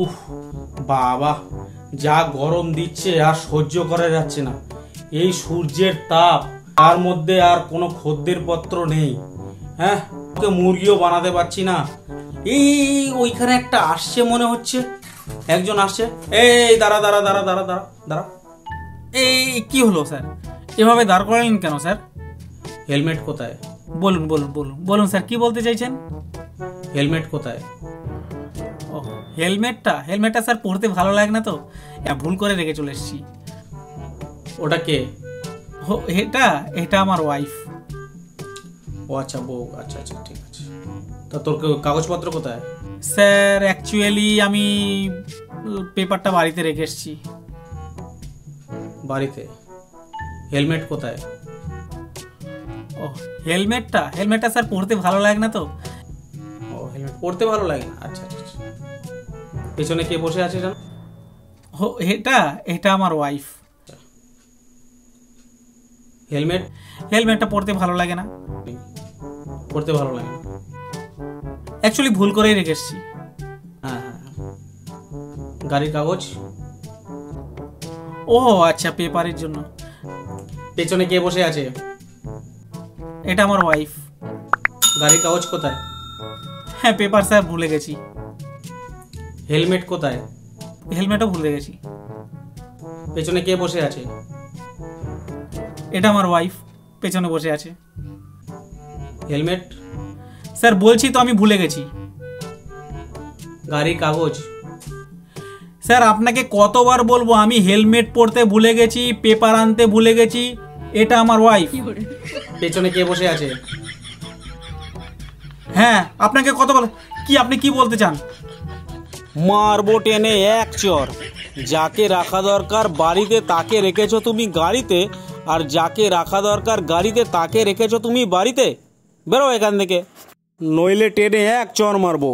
উফ বাবা, যা গরম দিচ্ছে আর সহ্য করা যাচ্ছে না। এই সূর্যের তাপ, তার মধ্যে আর কোনো খদ্দের পত্র নেই। হ্যাঁ, ওকে মুরগিও বানাতে পারছি না। এই ওইখানে একটা আসছে মনে হচ্ছে, একজন আসছে। এই দাঁড়া দাঁড়া দাঁড়া দাঁড়া দাঁড়া দাঁড়া। এই কি হলো স্যার, এভাবে দাঁড় করালেন কেন স্যার? হেলমেট কোথায়? বলুন বলুন বলুন বলুন স্যার, কি বলতে চাইছেন? হেলমেট কোথায়? ও হেলমেটটা স্যার পরতে ভালো লাগে না তো, ভুল করে রেখে চলে এসেছি। ওটা কে? ও এটা আমার ওয়াইফ। ও আচ্ছা, বউ। আচ্ছা আচ্ছা, ঠিক আছে। তা তোর কাগজপত্র কোথায়? স্যার অ্যাকচুয়ালি আমি পেপারটা বাড়িতে রেখে এসেছি। বাড়িতে? হেলমেট কোথায়? ও হেলমেটটা স্যার পরতে ভালো লাগে না তো। ও হেলমেট পরতে ভালো লাগে না, আচ্ছা আচ্ছা। পেছনে কে বসে আছে জানো? ও এটা আমার ওয়াইফ। হেলমেটটা পরতে ভালো লাগে না, পরতে ভালো লাগে না। অ্যাকচুয়ালি ভুল করেই রেখে এসেছি। হ্যাঁ হ্যাঁ। গাড়ির কাগজ? ও আচ্ছা, পেপারের জন্য। পেছনে কে বসে আছে? এটা আমার ওয়াইফ। গাড়ির কাগজ কোথায়? হ্যাঁ, পেপার স্যার ভুলে গেছি। হেলমেট কোথায়? হেলমেটও ভুলে গেছি। পেছনে কে বসে আছে? এটা আমার ওয়াইফ, পেছনে বসে আছে। হেলমেট? স্যার বলছি তো আমি ভুলে গেছি। গাড়ির কাগজ? স্যার আপনাকে কতবার বলবো, আমি হেলমেট পরতে ভুলে গেছি, পেপার আনতে ভুলে গেছি। এটা আমার ওয়াইফ। পেছনে কে বসে আছে? হ্যাঁ, আপনাকে কতবার আপনি কি বলতে চান? মারবো টেনে এক চর। যাকে রাখা দরকার বাড়িতে তাকে রেখেছো তুমি গাড়িতে, আর যাকে রাখা দরকার গাড়িতে তাকে রেখেছো তুমি বাড়িতে। বেরো এখান থেকে, নইলে টেনে এক চর মারবো।